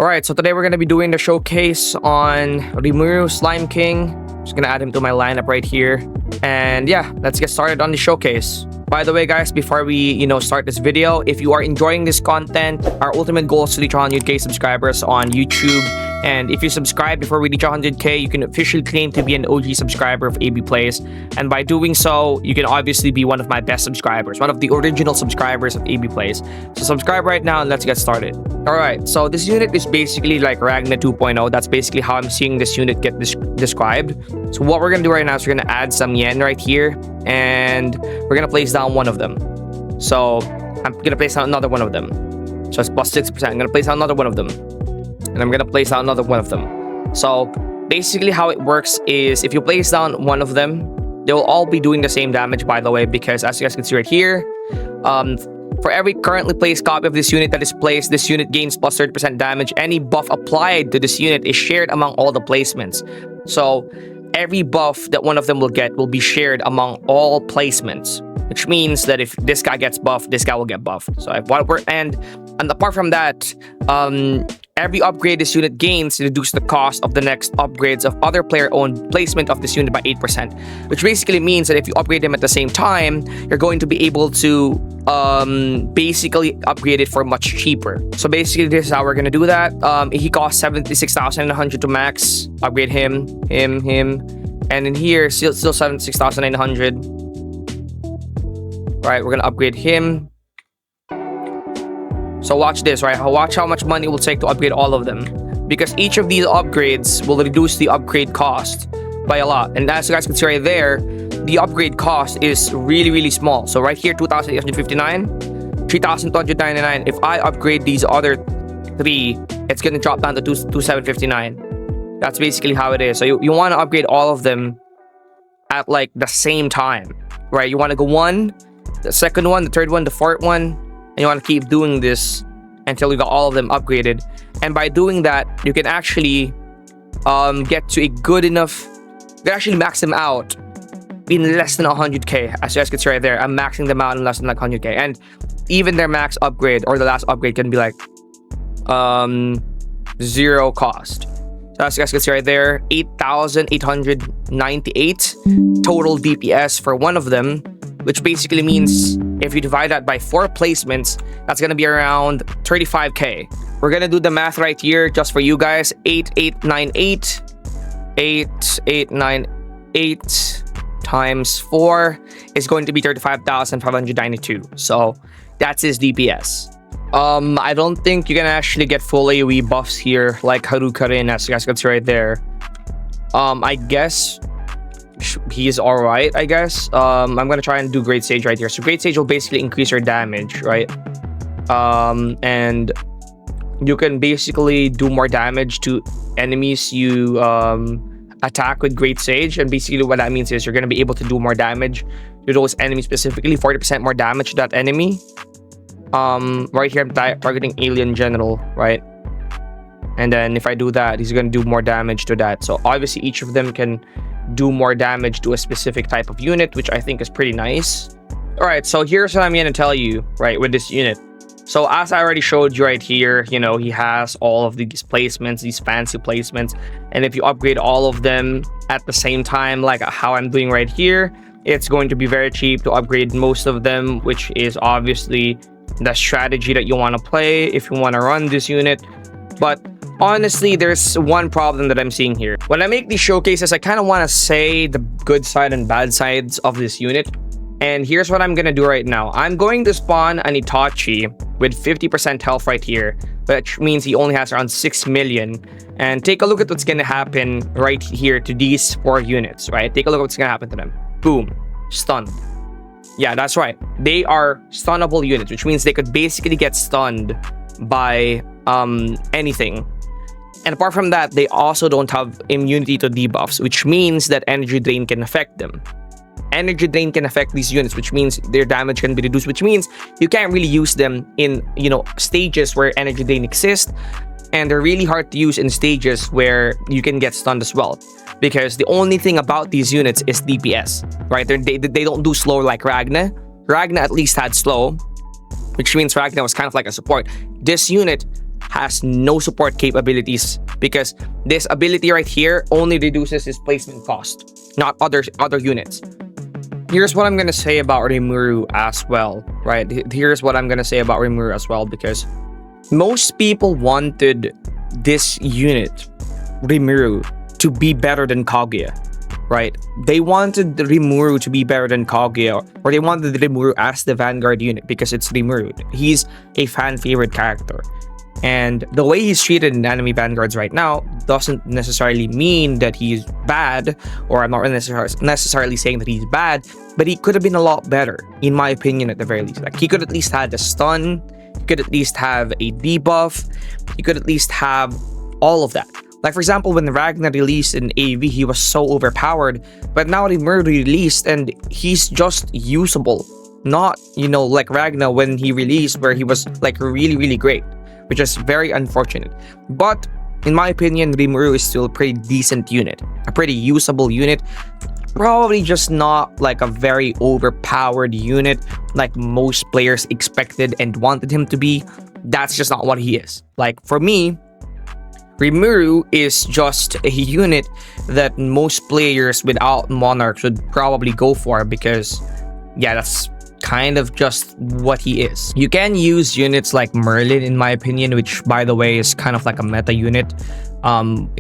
Alright, so today we're going to be doing the showcase on Rimuru Slime King. Just going to add him to my lineup right here. And yeah, let's get started on the showcase. By the way, guys, before we, start this video, if you are enjoying this content, our ultimate goal is to reach 100k subscribers on YouTube. And if you subscribe before we reach 100k, you can officially claim to be an OG subscriber of AB Plays. And by doing so, you can obviously be one of my best subscribers, one of the original subscribers of AB Plays. So subscribe right now and let's get started. Alright, so this unit is basically like Ragna 2.0. That's basically how I'm seeing this unit get described. So what we're going to do right now is we're going to add some yen right here. And we're going to place down one of them. So I'm going to place down another one of them. So it's plus 6%. I'm going to place down another one of them. And I'm going to place down another one of them. So basically how it works is if you place down one of them, they will all be doing the same damage, by the way, because as you guys can see right here, for every currently placed copy of this unit that is placed, this unit gains plus 30% damage. Any buff applied to this unit is shared among all the placements. So every buff that one of them will get will be shared among all placements, which means that if this guy gets buffed, this guy will get buffed. So and apart from that, every upgrade this unit gains reduces the cost of the next upgrades of other player-owned placement of this unit by 8%, which basically means that if you upgrade them at the same time, you're going to be able to basically upgrade it for much cheaper. So basically, this is how we're gonna do that. He costs 76,900 to max. Upgrade him, and in here, still 76,900. Right, we're gonna upgrade him. So watch this, right? Watch how much money it will take to upgrade all of them, because each of these upgrades will reduce the upgrade cost by a lot. And as you guys can see right there, the upgrade cost is really small. So right here, 2,859, 3,299. If I upgrade these other three, it's gonna drop down to 2,759. That's basically how it is. So you want to upgrade all of them at like the same time, right? You want to go one, the second one, the third one, the fourth one. And you want to keep doing this until you got all of them upgraded. And by doing that, you can actually get to a good enough... You can actually max them out in less than 100k. As you guys can see right there, I'm maxing them out in less than like 100k. And even their max upgrade or the last upgrade can be like 0 cost. So as you guys can see right there, 8,898 total DPS for one of them, which basically means if you divide that by 4 placements, that's going to be around 35k. We're going to do the math right here just for you guys. 8898 times 4 is going to be 35,592. So that's his DPS. I don't think you can actually get full AoE buffs here like Harukarin, as you guys can see right there. I guess he's alright, I guess. I'm gonna try and do Great Sage right here. So Great Sage will basically increase your damage, right? And you can basically do more damage to enemies you attack with Great Sage. And basically what that means is you're gonna be able to do more damage to those enemies, specifically 40% more damage to that enemy. Right here I'm targeting Alien General, right? And then if I do that, he's gonna do more damage to that. So obviously each of them can do more damage to a specific type of unit, which I think is pretty nice. All right, so here's what I'm going to tell you, right, with this unit. So as I already showed you right here, he has all of these placements, these fancy placements. And if you upgrade all of them at the same time, like how I'm doing right here, it's going to be very cheap to upgrade most of them, which is obviously the strategy that you want to play if you want to run this unit. But honestly, there's one problem that I'm seeing here. When I make these showcases, I kind of want to say the good side and bad sides of this unit. And here's what I'm going to do right now. I'm going to spawn an Itachi with 50% health right here, which means he only has around 6 million. And take a look at what's going to happen right here to these 4 units, right? Take a look at what's going to happen to them. Boom. Stunned. Yeah, that's right. They are stunnable units, which means they could basically get stunned by anything. And apart from that, they also don't have immunity to debuffs, which means that energy drain can affect them. Energy drain can affect these units, which means their damage can be reduced, which means you can't really use them in stages where energy drain exists, and they're really hard to use in stages where you can get stunned as well, because the only thing about these units is DPS, right? They don't do slow like Ragna. Ragna at least had slow, which means Ragna was kind of like a support. This unit has no support capabilities because this ability right here only reduces his placement cost, not other units. Here's what I'm gonna say about Rimuru as well, right? Here's what I'm gonna say about Rimuru as well, because most people wanted this unit, Rimuru, to be better than Kaguya, right? They wanted the Rimuru to be better than Kaguya, or they wanted the Rimuru as the Vanguard unit because it's Rimuru. He's a fan favorite character. And the way he's treated in anime Vanguards right now doesn't necessarily mean that he's bad, or I'm not necessarily saying that he's bad, but he could have been a lot better, in my opinion, at the very least. Like, he could at least have a stun, he could at least have a debuff, he could at least have all of that. Like, for example, when Ragnar released in AV, he was so overpowered, but now Rimuru released and he's just usable. Not, like Ragnar when he released, where he was like really, really great, which is very unfortunate. But in my opinion, Rimuru is still a pretty decent unit, a pretty usable unit. Probably just not like a very overpowered unit like most players expected and wanted him to be. That's just not what he is. Like, for me, Rimuru is just a unit that most players without Monarchs would probably go for, because yeah, that's kind of just what he is. You can use units like Merlin, in my opinion, which by the way is kind of like a meta unit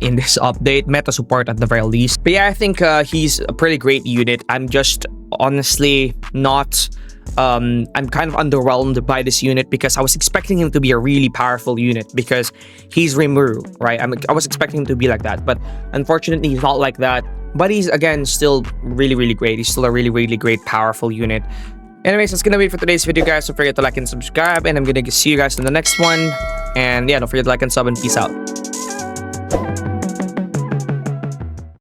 in this update, meta support at the very least. But yeah, I think he's a pretty great unit. I'm just honestly not I'm kind of underwhelmed by this unit because I was expecting him to be a really powerful unit because he's Rimuru, right? I was expecting him to be like that, but unfortunately he's not like that. But he's, again, still really, really great. He's still a really, really great, powerful unit. Anyways, that's gonna be it for today's video, guys. Don't forget to like and subscribe, and I'm gonna see you guys in the next one. And yeah, don't forget to like and sub, and peace out.